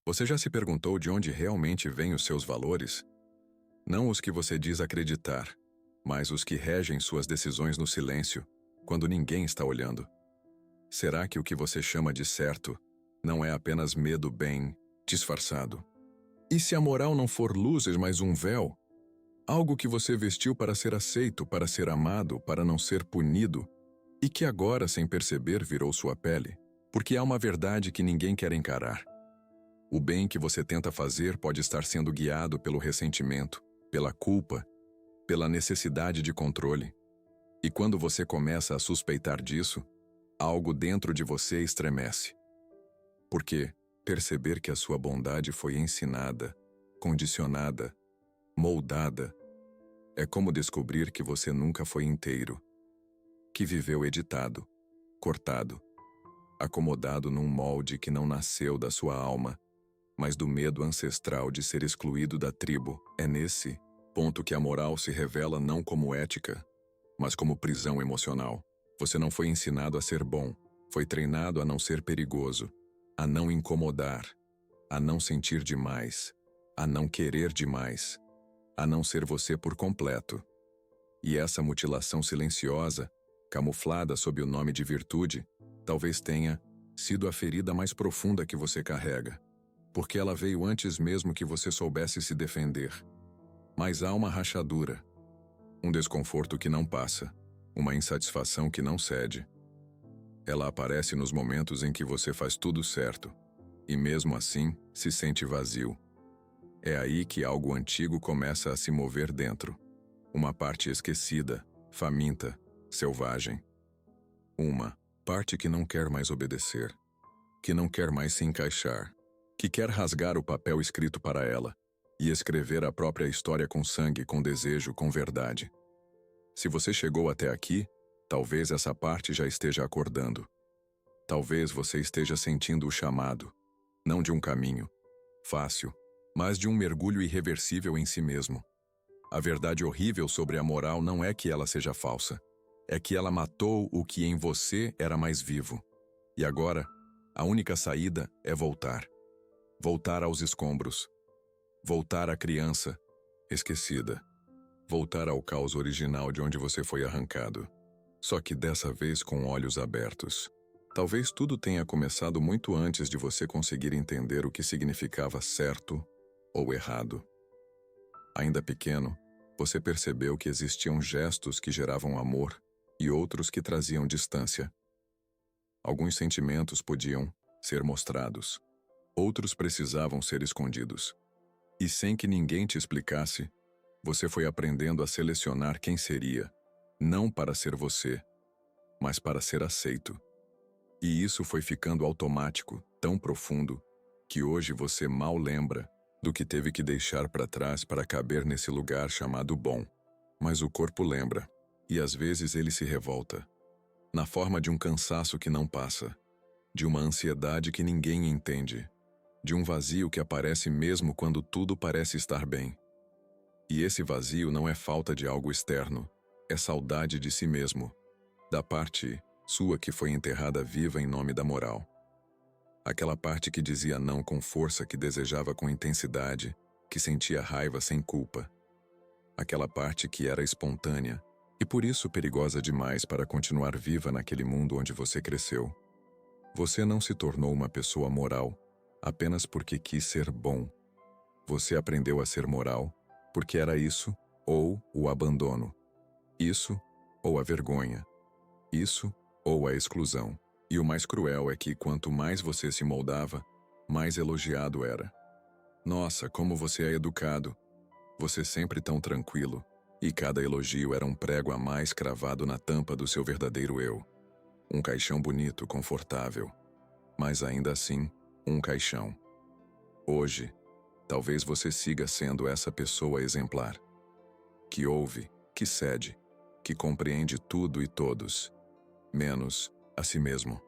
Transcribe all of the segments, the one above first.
Você já se perguntou de onde realmente vêm os seus valores? Não os que você diz acreditar, mas os que regem suas decisões no silêncio, quando ninguém está olhando. Será que o que você chama de certo não é apenas medo bem disfarçado? E se a moral não for luzes, mas um véu? Algo que você vestiu para ser aceito, para ser amado, para não ser punido, e que agora, sem perceber, virou sua pele? Porque há uma verdade que ninguém quer encarar. O bem que você tenta fazer pode estar sendo guiado pelo ressentimento, pela culpa, pela necessidade de controle. E quando você começa a suspeitar disso, algo dentro de você estremece. Porque perceber que a sua bondade foi ensinada, condicionada, moldada, é como descobrir que você nunca foi inteiro, que viveu editado, cortado, acomodado num molde que não nasceu da sua alma, mas do medo ancestral de ser excluído da tribo. É nesse ponto que a moral se revela não como ética, mas como prisão emocional. Você não foi ensinado a ser bom, foi treinado a não ser perigoso, a não incomodar, a não sentir demais, a não querer demais, a não ser você por completo. E essa mutilação silenciosa, camuflada sob o nome de virtude, talvez tenha sido a ferida mais profunda que você carrega, porque ela veio antes mesmo que você soubesse se defender. Mas há uma rachadura, um desconforto que não passa, uma insatisfação que não cede. Ela aparece nos momentos em que você faz tudo certo, e mesmo assim se sente vazio. É aí que algo antigo começa a se mover dentro. Uma parte esquecida, faminta, selvagem. Uma parte que não quer mais obedecer, que não quer mais se encaixar, que quer rasgar o papel escrito para ela e escrever a própria história com sangue, com desejo, com verdade. Se você chegou até aqui, talvez essa parte já esteja acordando. Talvez você esteja sentindo o chamado, não de um caminho fácil, mas de um mergulho irreversível em si mesmo. A verdade horrível sobre a moral não é que ela seja falsa, é que ela matou o que em você era mais vivo. E agora, a única saída é voltar. Voltar aos escombros. Voltar à criança, esquecida. Voltar ao caos original de onde você foi arrancado. Só que dessa vez com olhos abertos. Talvez tudo tenha começado muito antes de você conseguir entender o que significava certo ou errado. Ainda pequeno, você percebeu que existiam gestos que geravam amor e outros que traziam distância. Alguns sentimentos podiam ser mostrados, outros precisavam ser escondidos. E sem que ninguém te explicasse, você foi aprendendo a selecionar quem seria, não para ser você, mas para ser aceito. E isso foi ficando automático, tão profundo, que hoje você mal lembra do que teve que deixar para trás para caber nesse lugar chamado bom. Mas o corpo lembra, e às vezes ele se revolta, na forma de um cansaço que não passa, de uma ansiedade que ninguém entende, de um vazio que aparece mesmo quando tudo parece estar bem. E esse vazio não é falta de algo externo, é saudade de si mesmo, da parte sua que foi enterrada viva em nome da moral. Aquela parte que dizia não com força, que desejava com intensidade, que sentia raiva sem culpa. Aquela parte que era espontânea e por isso perigosa demais para continuar viva naquele mundo onde você cresceu. Você não se tornou uma pessoa moral apenas porque quis ser bom. Você aprendeu a ser moral porque era isso ou o abandono, isso ou a vergonha, isso ou a exclusão. E o mais cruel é que quanto mais você se moldava, mais elogiado era. Nossa, como você é educado! Você sempre tão tranquilo, e cada elogio era um prego a mais cravado na tampa do seu verdadeiro eu. Um caixão bonito, confortável, mas ainda assim, um caixão. Hoje, talvez você siga sendo essa pessoa exemplar, que ouve, que cede, que compreende tudo e todos, menos a si mesmo.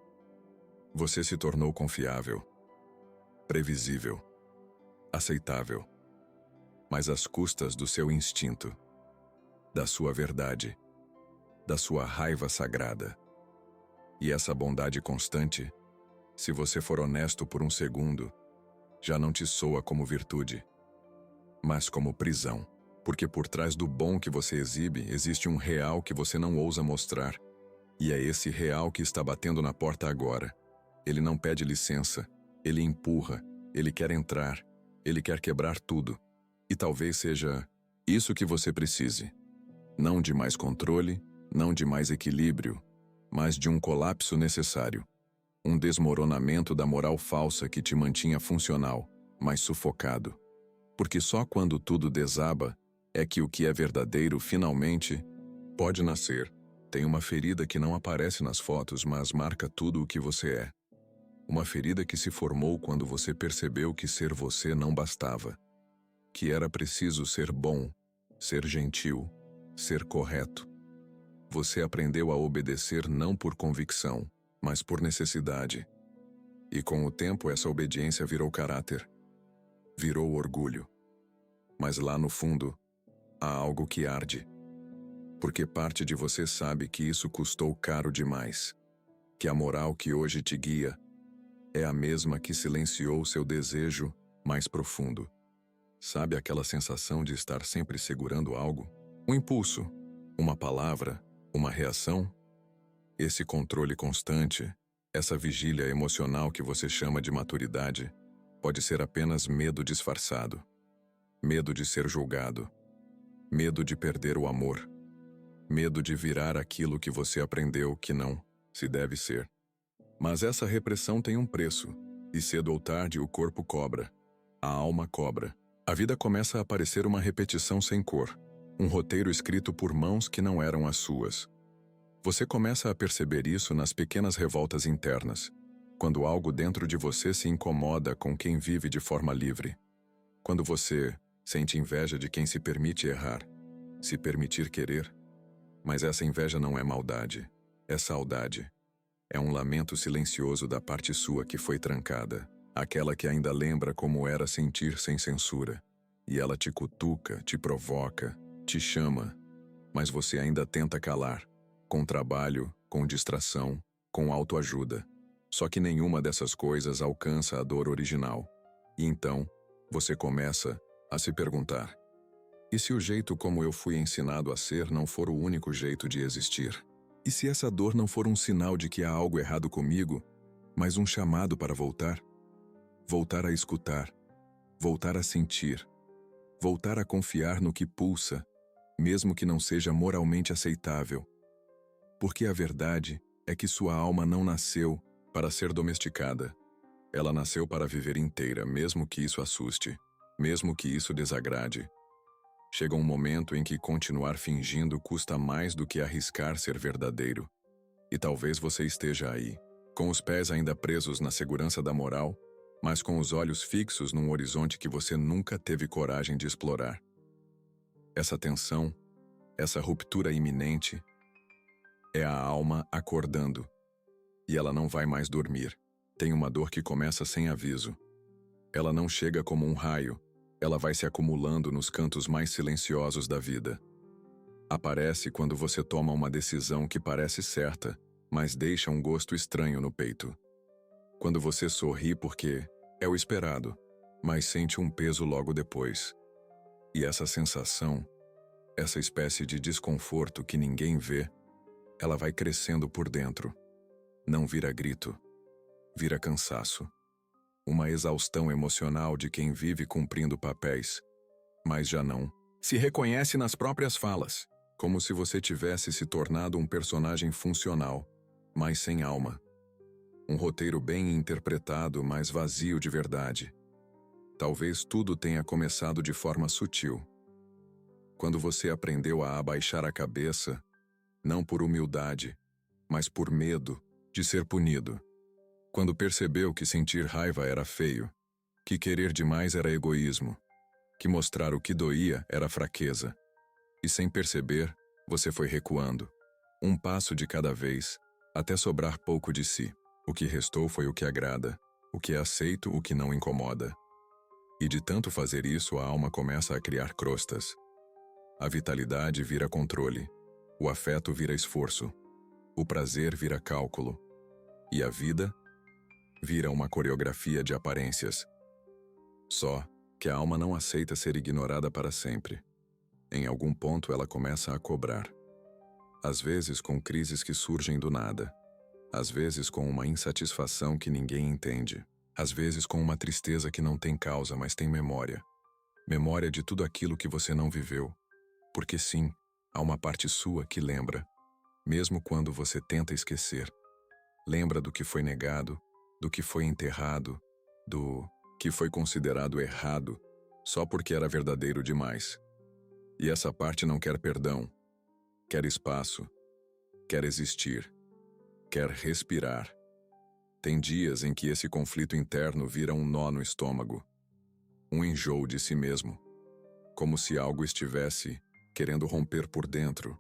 Você se tornou confiável, previsível, aceitável, mas às custas do seu instinto, da sua verdade, da sua raiva sagrada. E essa bondade constante, se você for honesto por um segundo, já não te soa como virtude, mas como prisão. Porque por trás do bom que você exibe, existe um real que você não ousa mostrar. E é esse real que está batendo na porta agora. Ele não pede licença, ele empurra, ele quer entrar, ele quer quebrar tudo. E talvez seja isso que você precise. Não de mais controle, não de mais equilíbrio, mas de um colapso necessário. Um desmoronamento da moral falsa que te mantinha funcional, mas sufocado. Porque só quando tudo desaba é que o que é verdadeiro finalmente pode nascer. Tem uma ferida que não aparece nas fotos, mas marca tudo o que você é. Uma ferida que se formou quando você percebeu que ser você não bastava. Que era preciso ser bom, ser gentil, ser correto. Você aprendeu a obedecer não por convicção, mas por necessidade. E com o tempo essa obediência virou caráter. Virou orgulho. Mas lá no fundo, há algo que arde. Porque parte de você sabe que isso custou caro demais. Que a moral que hoje te guia é a mesma que silenciou seu desejo mais profundo. Sabe aquela sensação de estar sempre segurando algo? Um impulso, uma palavra, uma reação? Esse controle constante, essa vigília emocional que você chama de maturidade, pode ser apenas medo disfarçado. Medo de ser julgado. Medo de perder o amor. Medo de virar aquilo que você aprendeu que não se deve ser. Mas essa repressão tem um preço, e cedo ou tarde o corpo cobra, a alma cobra. A vida começa a parecer uma repetição sem cor, um roteiro escrito por mãos que não eram as suas. Você começa a perceber isso nas pequenas revoltas internas, quando algo dentro de você se incomoda com quem vive de forma livre. Quando você sente inveja de quem se permite errar, se permitir querer. Mas essa inveja não é maldade, é saudade. É um lamento silencioso da parte sua que foi trancada, aquela que ainda lembra como era sentir sem censura. E ela te cutuca, te provoca, te chama, mas você ainda tenta calar, com trabalho, com distração, com autoajuda. Só que nenhuma dessas coisas alcança a dor original. E então, você começa a se perguntar: e se o jeito como eu fui ensinado a ser não for o único jeito de existir? E se essa dor não for um sinal de que há algo errado comigo, mas um chamado para voltar? Voltar a escutar, voltar a sentir, voltar a confiar no que pulsa, mesmo que não seja moralmente aceitável. Porque a verdade é que sua alma não nasceu para ser domesticada. Ela nasceu para viver inteira, mesmo que isso assuste, mesmo que isso desagrade. Chega um momento em que continuar fingindo custa mais do que arriscar ser verdadeiro. E talvez você esteja aí, com os pés ainda presos na segurança da moral, mas com os olhos fixos num horizonte que você nunca teve coragem de explorar. Essa tensão, essa ruptura iminente, é a alma acordando. E ela não vai mais dormir. Tem uma dor que começa sem aviso. Ela não chega como um raio. Ela vai se acumulando nos cantos mais silenciosos da vida. Aparece quando você toma uma decisão que parece certa, mas deixa um gosto estranho no peito. Quando você sorri porque é o esperado, mas sente um peso logo depois. E essa sensação, essa espécie de desconforto que ninguém vê, ela vai crescendo por dentro. Não vira grito, vira cansaço. Uma exaustão emocional de quem vive cumprindo papéis, mas já não se reconhece nas próprias falas, como se você tivesse se tornado um personagem funcional, mas sem alma. Um roteiro bem interpretado, mas vazio de verdade. Talvez tudo tenha começado de forma sutil. Quando você aprendeu a abaixar a cabeça, não por humildade, mas por medo de ser punido. Quando percebeu que sentir raiva era feio, que querer demais era egoísmo, que mostrar o que doía era fraqueza. E sem perceber, você foi recuando, um passo de cada vez, até sobrar pouco de si. O que restou foi o que agrada, o que é aceito, o que não incomoda. E de tanto fazer isso, a alma começa a criar crostas. A vitalidade vira controle, o afeto vira esforço, o prazer vira cálculo, e a vida vira uma coreografia de aparências. Só que a alma não aceita ser ignorada para sempre. Em algum ponto ela começa a cobrar. Às vezes com crises que surgem do nada. Às vezes com uma insatisfação que ninguém entende. Às vezes com uma tristeza que não tem causa, mas tem memória. Memória de tudo aquilo que você não viveu. Porque sim, há uma parte sua que lembra, mesmo quando você tenta esquecer. Lembra do que foi negado, do que foi enterrado, do que foi considerado errado, só porque era verdadeiro demais. E essa parte não quer perdão, quer espaço, quer existir, quer respirar. Tem dias em que esse conflito interno vira um nó no estômago, um enjoo de si mesmo, como se algo estivesse querendo romper por dentro,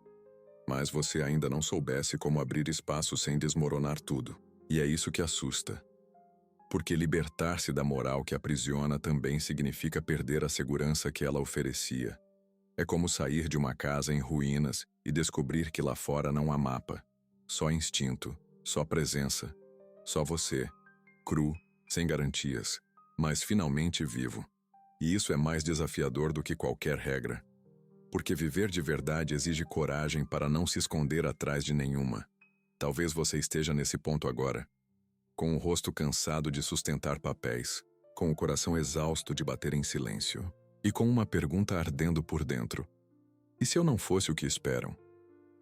mas você ainda não soubesse como abrir espaço sem desmoronar tudo. E é isso que assusta. Porque libertar-se da moral que aprisiona também significa perder a segurança que ela oferecia. É como sair de uma casa em ruínas e descobrir que lá fora não há mapa. Só instinto, só presença, só você, cru, sem garantias, mas finalmente vivo. E isso é mais desafiador do que qualquer regra. Porque viver de verdade exige coragem para não se esconder atrás de nenhuma. Talvez você esteja nesse ponto agora, com o rosto cansado de sustentar papéis, com o coração exausto de bater em silêncio, e com uma pergunta ardendo por dentro. E se eu não fosse o que esperam?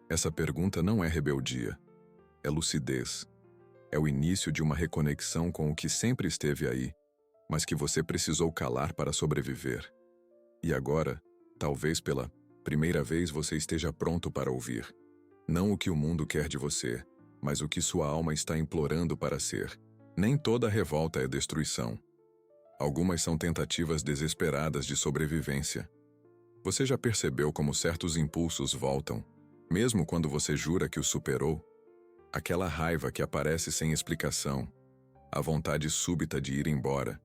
Essa pergunta não é rebeldia, é lucidez. É o início de uma reconexão com o que sempre esteve aí, mas que você precisou calar para sobreviver. E agora, talvez pela primeira vez você esteja pronto para ouvir. Não o que o mundo quer de você, mas o que sua alma está implorando para ser. Nem toda revolta é destruição. Algumas são tentativas desesperadas de sobrevivência. Você já percebeu como certos impulsos voltam, mesmo quando você jura que os superou? Aquela raiva que aparece sem explicação, a vontade súbita de ir embora,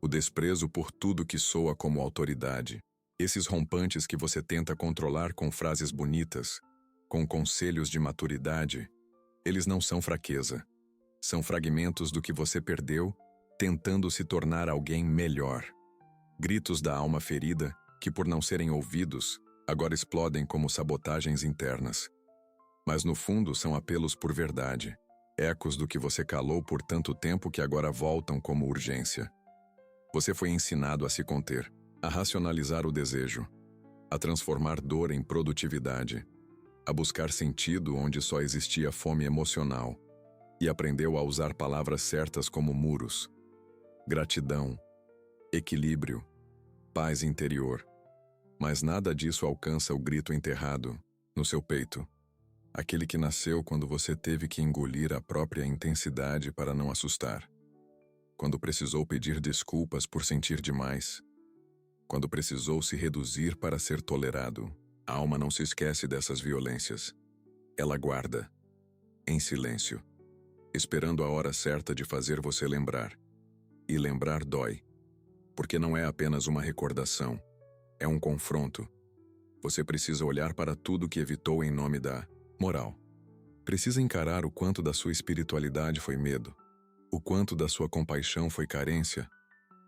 o desprezo por tudo que soa como autoridade. Esses rompantes que você tenta controlar com frases bonitas, com conselhos de maturidade, eles não são fraqueza. São fragmentos do que você perdeu, tentando se tornar alguém melhor. Gritos da alma ferida, que por não serem ouvidos, agora explodem como sabotagens internas. Mas no fundo são apelos por verdade, ecos do que você calou por tanto tempo que agora voltam como urgência. Você foi ensinado a se conter, a racionalizar o desejo, a transformar dor em produtividade, a buscar sentido onde só existia fome emocional, e aprendeu a usar palavras certas como muros, gratidão, equilíbrio, paz interior. Mas nada disso alcança o grito enterrado no seu peito, aquele que nasceu quando você teve que engolir a própria intensidade para não assustar, quando precisou pedir desculpas por sentir demais, quando precisou se reduzir para ser tolerado. A alma não se esquece dessas violências. Ela guarda, em silêncio, esperando a hora certa de fazer você lembrar. E lembrar dói, porque não é apenas uma recordação, é um confronto. Você precisa olhar para tudo que evitou em nome da moral. Precisa encarar o quanto da sua espiritualidade foi medo, o quanto da sua compaixão foi carência,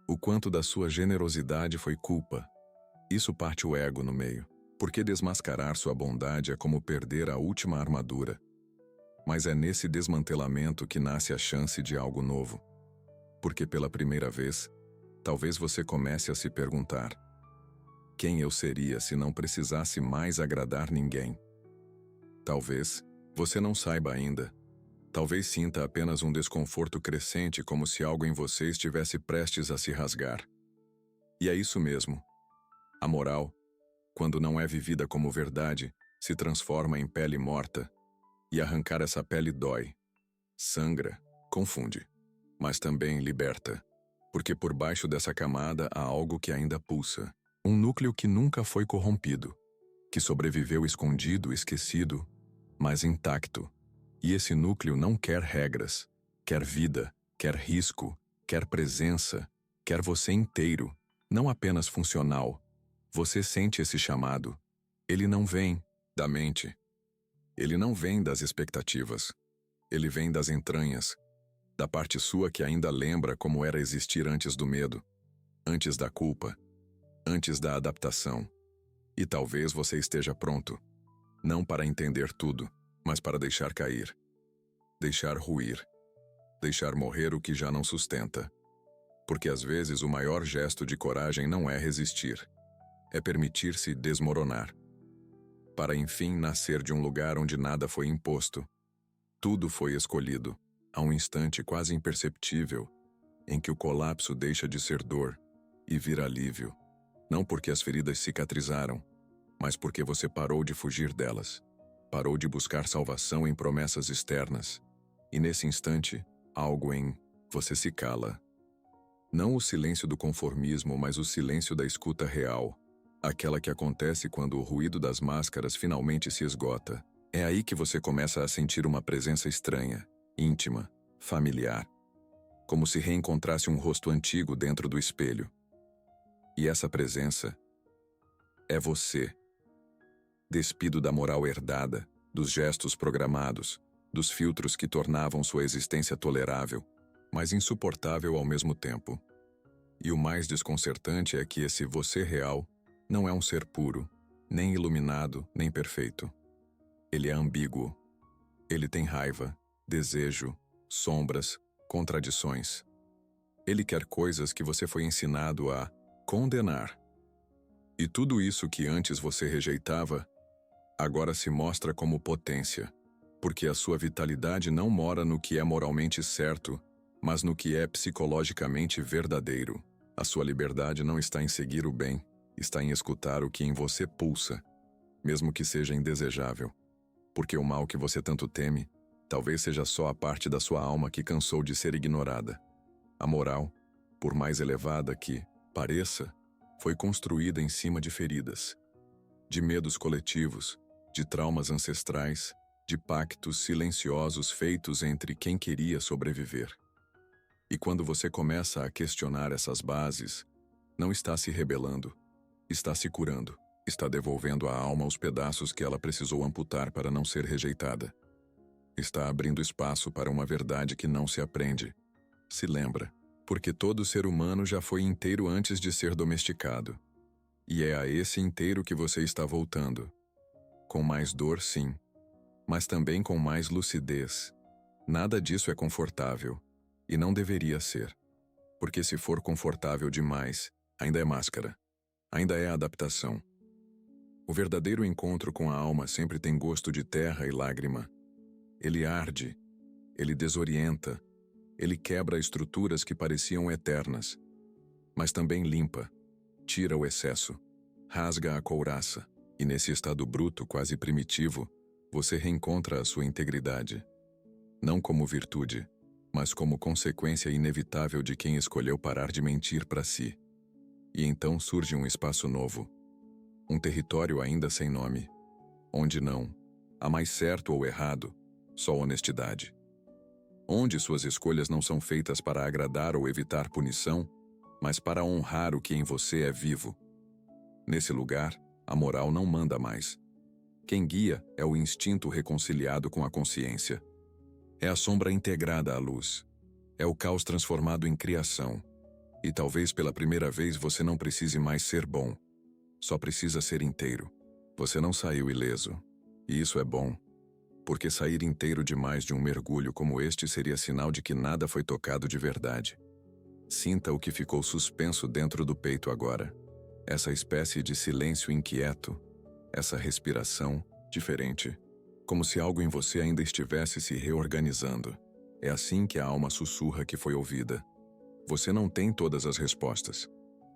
o quanto da sua generosidade foi culpa. Isso parte o ego no meio, porque desmascarar sua bondade é como perder a última armadura. Mas é nesse desmantelamento que nasce a chance de algo novo. Porque pela primeira vez, talvez você comece a se perguntar: quem eu seria se não precisasse mais agradar ninguém? Talvez você não saiba ainda. Talvez sinta apenas um desconforto crescente, como se algo em você estivesse prestes a se rasgar. E é isso mesmo. A moral, quando não é vivida como verdade, se transforma em pele morta. E arrancar essa pele dói, sangra, confunde, mas também liberta. Porque por baixo dessa camada há algo que ainda pulsa. Um núcleo que nunca foi corrompido, que sobreviveu escondido, esquecido, mas intacto. E esse núcleo não quer regras, quer vida, quer risco, quer presença, quer você inteiro, não apenas funcional. Você sente esse chamado. Ele não vem da mente. Ele não vem das expectativas. Ele vem das entranhas, da parte sua que ainda lembra como era existir antes do medo. antes da culpa, antes da adaptação. E talvez você esteja pronto, não para entender tudo, mas para deixar cair, deixar ruir, deixar morrer o que já não sustenta. Porque às vezes o maior gesto de coragem não é resistir, é permitir-se desmoronar, para enfim nascer de um lugar onde nada foi imposto. Tudo foi escolhido, a um instante quase imperceptível, em que o colapso deixa de ser dor e vira alívio, não porque as feridas cicatrizaram, mas porque você parou de fugir delas, parou de buscar salvação em promessas externas, e nesse instante, algo em você se cala. Não o silêncio do conformismo, mas o silêncio da escuta real, aquela que acontece quando o ruído das máscaras finalmente se esgota. É aí que você começa a sentir uma presença estranha, íntima, familiar, como se reencontrasse um rosto antigo dentro do espelho. E essa presença é você, despido da moral herdada, dos gestos programados, dos filtros que tornavam sua existência tolerável, mas insuportável ao mesmo tempo. E o mais desconcertante é que esse você real não é um ser puro, nem iluminado, nem perfeito. Ele é ambíguo. Ele tem raiva, desejo, sombras, contradições. Ele quer coisas que você foi ensinado a condenar. E tudo isso que antes você rejeitava, agora se mostra como potência, porque a sua vitalidade não mora no que é moralmente certo, mas no que é psicologicamente verdadeiro. A sua liberdade não está em seguir o bem, está em escutar o que em você pulsa, mesmo que seja indesejável. Porque o mal que você tanto teme, talvez seja só a parte da sua alma que cansou de ser ignorada. A moral, por mais elevada que pareça, foi construída em cima de feridas, de medos coletivos, de traumas ancestrais, de pactos silenciosos feitos entre quem queria sobreviver. E quando você começa a questionar essas bases, não está se rebelando, está se curando, está devolvendo à alma os pedaços que ela precisou amputar para não ser rejeitada. Está abrindo espaço para uma verdade que não se aprende. Se lembra, porque todo ser humano já foi inteiro antes de ser domesticado. E é a esse inteiro que você está voltando. Com mais dor, sim, mas também com mais lucidez. Nada disso é confortável. E não deveria ser. Porque se for confortável demais, ainda é máscara. Ainda é adaptação. O verdadeiro encontro com a alma sempre tem gosto de terra e lágrima. Ele arde. Ele desorienta. Ele quebra estruturas que pareciam eternas. Mas também limpa. Tira o excesso. Rasga a couraça. E nesse estado bruto, quase primitivo, você reencontra a sua integridade. Não como virtude, mas como consequência inevitável de quem escolheu parar de mentir para si. E então surge um espaço novo, um território ainda sem nome, onde não há mais certo ou errado, só honestidade. Onde suas escolhas não são feitas para agradar ou evitar punição, mas para honrar o que em você é vivo. Nesse lugar, a moral não manda mais. Quem guia é o instinto reconciliado com a consciência. É a sombra integrada à luz. É o caos transformado em criação. E talvez pela primeira vez você não precise mais ser bom. Só precisa ser inteiro. Você não saiu ileso. E isso é bom. Porque sair inteiro demais de um mergulho como este seria sinal de que nada foi tocado de verdade. Sinta o que ficou suspenso dentro do peito agora. Essa espécie de silêncio inquieto. Essa respiração diferente. Como se algo em você ainda estivesse se reorganizando. É assim que a alma sussurra que foi ouvida. Você não tem todas as respostas,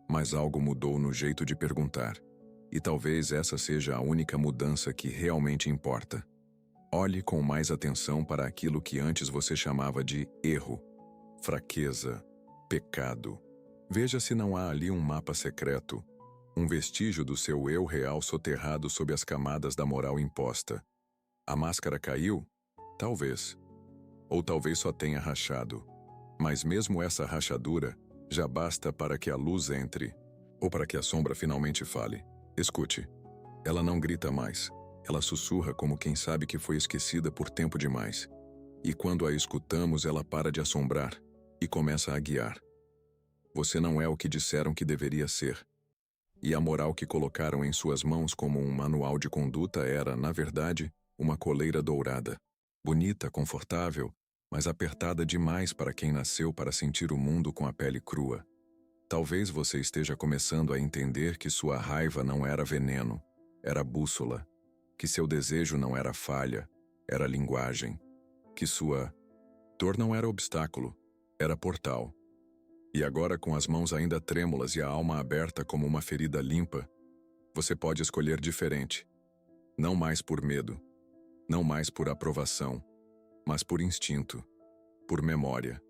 mas algo mudou no jeito de perguntar. E talvez essa seja a única mudança que realmente importa. Olhe com mais atenção para aquilo que antes você chamava de erro, fraqueza, pecado. Veja se não há ali um mapa secreto, um vestígio do seu eu real soterrado sob as camadas da moral imposta. A máscara caiu? Talvez. Ou talvez só tenha rachado. Mas mesmo essa rachadura já basta para que a luz entre, ou para que a sombra finalmente fale. Escute. Ela não grita mais. Ela sussurra como quem sabe que foi esquecida por tempo demais. E quando a escutamos, ela para de assombrar e começa a guiar. Você não é o que disseram que deveria ser. E a moral que colocaram em suas mãos como um manual de conduta era, na verdade, uma coleira dourada. Bonita, confortável, mas apertada demais para quem nasceu para sentir o mundo com a pele crua. Talvez você esteja começando a entender que sua raiva não era veneno, era bússola, que seu desejo não era falha, era linguagem, que sua dor não era obstáculo, era portal. E agora, com as mãos ainda trêmulas e a alma aberta como uma ferida limpa, você pode escolher diferente. Não mais por medo, não mais por aprovação, mas por instinto, por memória,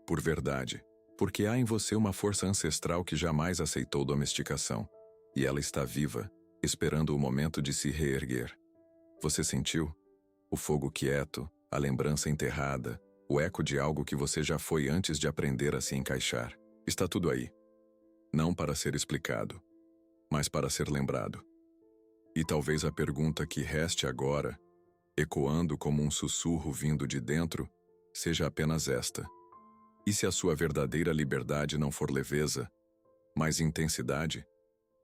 por verdade. Porque há em você uma força ancestral que jamais aceitou domesticação. E ela está viva, esperando o momento de se reerguer. Você sentiu? O fogo quieto, a lembrança enterrada, o eco de algo que você já foi antes de aprender a se encaixar. Está tudo aí. Não para ser explicado, mas para ser lembrado. E talvez a pergunta que reste agora, ecoando como um sussurro vindo de dentro, seja apenas esta. E se a sua verdadeira liberdade não for leveza, mas intensidade?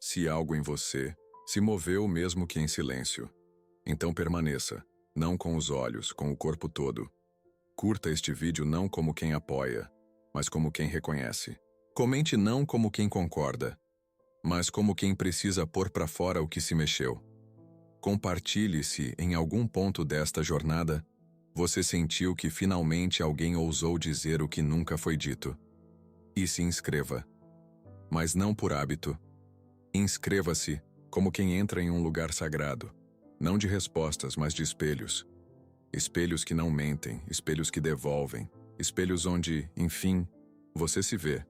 Se algo em você se moveu mesmo que em silêncio, então permaneça, não com os olhos, com o corpo todo. Curta este vídeo não como quem apoia, mas como quem reconhece. Comente não como quem concorda, mas como quem precisa pôr para fora o que se mexeu. Compartilhe se, em algum ponto desta jornada, você sentiu que finalmente alguém ousou dizer o que nunca foi dito. E se inscreva. Mas não por hábito. Inscreva-se como quem entra em um lugar sagrado, não de respostas, mas de espelhos. Espelhos que não mentem, espelhos que devolvem, espelhos onde, enfim, você se vê.